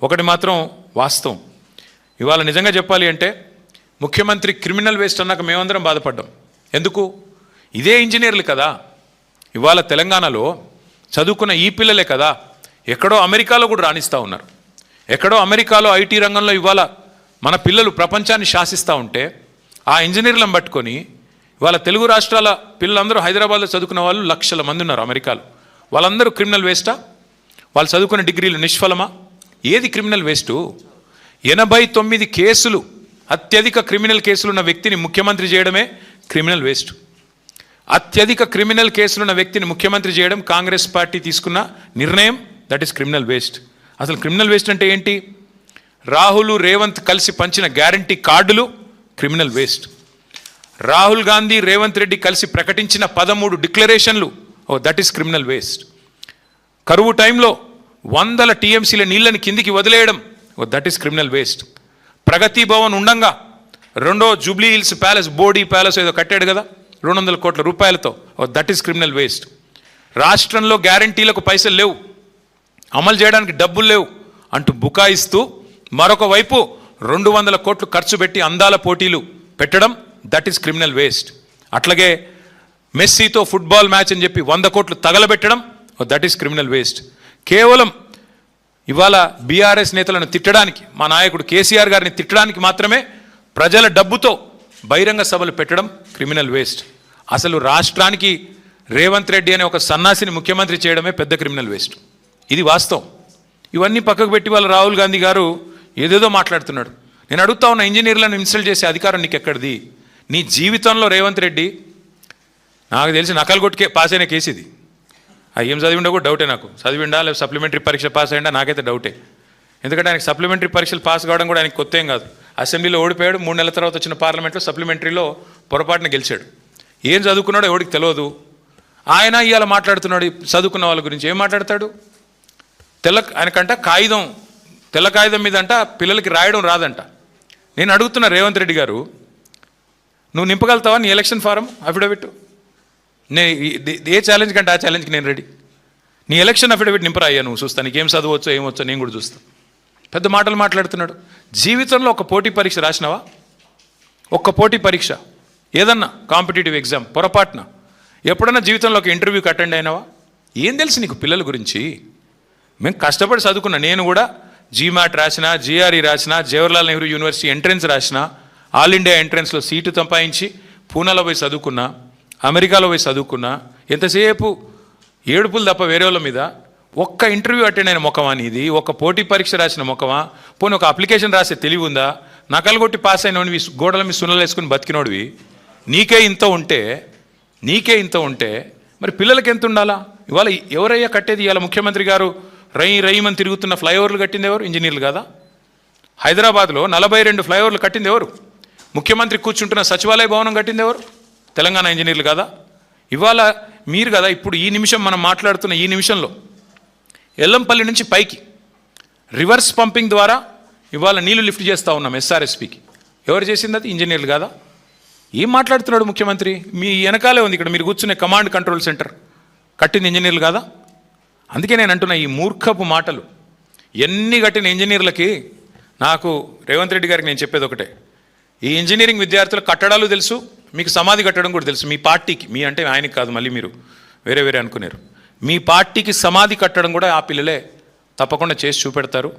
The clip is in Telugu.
ఒకటి మాత్రం వాస్తవం, ఇవాళ నిజంగా చెప్పాలి అంటే ముఖ్యమంత్రి క్రిమినల్ వేస్ట్ అన్నాక మేమందరం బాధపడ్డాం. ఎందుకు? ఇదే ఇంజనీర్లు కదా ఇవాళ తెలంగాణలో చదువుకున్న ఈ పిల్లలే కదా ఎక్కడో అమెరికాలో కూడా రాణిస్తూ ఉన్నారు. ఎక్కడో అమెరికాలో ఐటీ రంగంలో ఇవాళ మన పిల్లలు ప్రపంచాన్ని శాసిస్తూ ఉంటే ఆ ఇంజనీర్లను పట్టుకొని ఇవాళ తెలుగు రాష్ట్రాల పిల్లలందరూ హైదరాబాద్లో చదువుకున్న వాళ్ళు లక్షల మంది ఉన్నారు అమెరికాలో. వాళ్ళందరూ క్రిమినల్ వేస్టా? వాళ్ళు చదువుకున్న డిగ్రీలు నిష్ఫలమా? ఏది క్రిమినల్ వేస్టు? 89 కేసులు, అత్యధిక క్రిమినల్ కేసులున్న వ్యక్తిని ముఖ్యమంత్రి చేయడమే క్రిమినల్ వేస్ట్. అత్యధిక క్రిమినల్ కేసులున్న వ్యక్తిని ముఖ్యమంత్రి చేయడం కాంగ్రెస్ పార్టీ తీసుకున్న నిర్ణయం, దట్ ఈస్ క్రిమినల్ వేస్ట్. అసలు క్రిమినల్ వేస్ట్ అంటే ఏంటి? రాహుల్ రేవంత్ కలిసి పంచిన గ్యారంటీ కార్డులు క్రిమినల్ వేస్ట్. రాహుల్ గాంధీ రేవంత్ రెడ్డి కలిసి ప్రకటించిన 13 డిక్లరేషన్లు, దట్ ఈస్ క్రిమినల్ వేస్ట్. కరువు టైంలో 100 టీఎంసీల నీళ్ళని కిందికి వదిలేయడం, దట్ ఈస్ క్రిమినల్ వేస్ట్. ప్రగతి భవన్ ఉండంగా రెండో Jubilee hills palace, body palace ఏదో కట్టాడు కదా 200 కోట్ల రూపాయలతో, దట్ ఈస్ క్రిమినల్ వేస్ట్. రాష్ట్రంలో గ్యారంటీలకు పైసలు లేవు, అమలు చేయడానికి డబ్బులు లేవు అంటూ బుకాయిస్తూ మరొక వైపు 200 కోట్లు ఖర్చు పెట్టి అందాల పోటీలు పెట్టడం, దట్ ఈస్ క్రిమినల్ వేస్ట్. అట్లాగే మెస్సీతో ఫుట్బాల్ మ్యాచ్ అని చెప్పి 100 కోట్లు తగలబెట్టడం, దట్ ఈస్ క్రిమినల్ వేస్ట్. కేవలం ఇవాళ బీఆర్ఎస్ నేతలను తిట్టడానికి, మా నాయకుడు కేసీఆర్ గారిని తిట్టడానికి మాత్రమే ప్రజల డబ్బుతో బహిరంగ సభలు పెట్టడం క్రిమినల్ వేస్ట్. అసలు రాష్ట్రానికి రేవంత్ రెడ్డి అనే ఒక సన్నాసిని ముఖ్యమంత్రి చేయడమే పెద్ద క్రిమినల్ వేస్ట్. ఇది వాస్తవం. ఇవన్నీ పక్కకు పెట్టి వాళ్ళ రాహుల్ గాంధీ గారు ఏదేదో మాట్లాడుతున్నాడు. నేను అడుగుతా ఉన్న, ఇంజనీర్లను ఇన్సల్ట్ చేసే అధికారం నీకు ఎక్కడిది? నీ జీవితంలో రేవంత్ రెడ్డి నాకు తెలిసి నకలు కొట్టుకే పాస్ అయిన కేసు ఇది. ఏం చదివిండో కూడా డౌటే నాకు. చదివిండా లేదా సప్లిమెంటరీ పరీక్ష పాస్ అయ్యిందా నాకైతే డౌటే. ఎందుకంటే ఆయనకి సప్లిమెంటరీ పరీక్షలు పాస్ కావడం కూడా ఆయనకి కొత్త ఏం కాదు. అసెంబ్లీలో ఓడిపోయాడు, 3 నెలల తర్వాత వచ్చిన పార్లమెంట్లో సప్లిమెంటరీలో పొరపాటున గెలిచాడు. ఏం చదువుకున్నాడో ఎవడికి తెలియదు. ఆయన ఇవాళ మాట్లాడుతున్నాడు చదువుకున్న వాళ్ళ గురించి. ఏం మాట్లాడతాడు? ఆయనకంట తెల్ల కాగితం మీద అంట పిల్లలకి రాయడం రాదంట. నేను అడుగుతున్నా రేవంత్ రెడ్డి గారు, నువ్వు నింపగలుగుతావా నీ ఎలక్షన్ ఫారం అఫిడవిట్? ఏ ఛాలెంజ్ కంటే ఆ ఛాలెంజ్కి నేను రెడీ. నీ ఎలక్షన్ అఫిడవిట్ నింపరా అయ్యా, నువ్వు చూస్తా నీకేం చదవచ్చో ఏమొచ్చో నేను కూడా చూస్తాను. పెద్ద మాటలు మాట్లాడుతున్నాడు. జీవితంలో ఒక పోటీ పరీక్ష రాసినావా? ఒక్క పోటీ పరీక్ష ఏదన్నా కాంపిటేటివ్ ఎగ్జామ్ పొరపాటున ఎప్పుడన్నా జీవితంలో ఒక ఇంటర్వ్యూకి అటెండ్ అయినావా? ఏం తెలుసు నీకు పిల్లల గురించి? మేము కష్టపడి చదువుకున్నా. నేను కూడా జీమాట్ రాసిన, జిఆర్ఈ రాసిన, జవహర్లాల్ నెహ్రూ యూనివర్సిటీ ఎంట్రన్స్ రాసిన, ఆల్ ఇండియా ఎంట్రన్స్లో సీటు సంపాదించి పూనాలో పోయి చదువుకున్నా, అమెరికాలో పోయి చదువుకున్నా. ఎంతసేపు ఏడుపులు తప్ప వేరే వాళ్ళ మీద. ఒక్క ఇంటర్వ్యూ అటెండ్ అయిన ముఖమా నీది? ఒక పోటీ పరీక్ష రాసిన ముఖమా? పోనీ ఒక అప్లికేషన్ రాసే తెలివి ఉందా? నకలు కొట్టి పాస్ అయినవి గోడల మీద సున్నలు వేసుకుని బతికినోడివి. నీకే ఇంత ఉంటే మరి పిల్లలకి ఎంత ఉండాలా? ఇవాళ ఎవరయ్యా కట్టేది? ఇవాళ ముఖ్యమంత్రి గారు రయ్యమని తిరుగుతున్న ఫ్లైఓవర్లు కట్టింది ఎవరు? ఇంజనీర్లు కదా. హైదరాబాద్లో 42 ఫ్లైఓవర్లు కట్టింది ఎవరు? ముఖ్యమంత్రి కూర్చుంటున్న సచివాలయ భవనం కట్టింది ఎవరు? తెలంగాణ ఇంజనీర్లు కదా. ఇవాళ మీరు కదా ఇప్పుడు ఈ నిమిషం మనం మాట్లాడుతున్న ఈ నిమిషంలో ఎల్లంపల్లి నుంచి పైకి రివర్స్ పంపింగ్ ద్వారా ఇవాళ నీళ్లు లిఫ్ట్ చేస్తూ ఉన్నాం ఎస్ఆర్ఎస్పికి. ఎవరు చేసింది అది? ఇంజనీర్లు కదా. ఏం మాట్లాడుతున్నాడు ముఖ్యమంత్రి? మీ వెనకాలే ఉంది ఇక్కడ మీరు కూర్చునే కమాండ్ కంట్రోల్ సెంటర్ కట్టింది ఇంజనీర్లు కదా. అందుకే నేను అంటున్నా, ఈ మూర్ఖపు మాటలు ఎన్ని కట్టిన ఇంజనీర్లకి నాకు రేవంత్ రెడ్డి గారికి నేను చెప్పేది ఒకటే, ఈ ఇంజనీరింగ్ విద్యార్థుల కట్టడాలు తెలుసు, మీకు సమాధి కట్టడం కూడా తెలుసు. మీ పార్టీకి, మీ అంటే ఆయనకి కాదు, మళ్ళీ మీరు వేరే అనుకున్నారు, మీ పార్టీకి సమాధి కట్టడం కూడా ఆ పిల్లలే తప్పకుండా చేసి చూపెడతారు.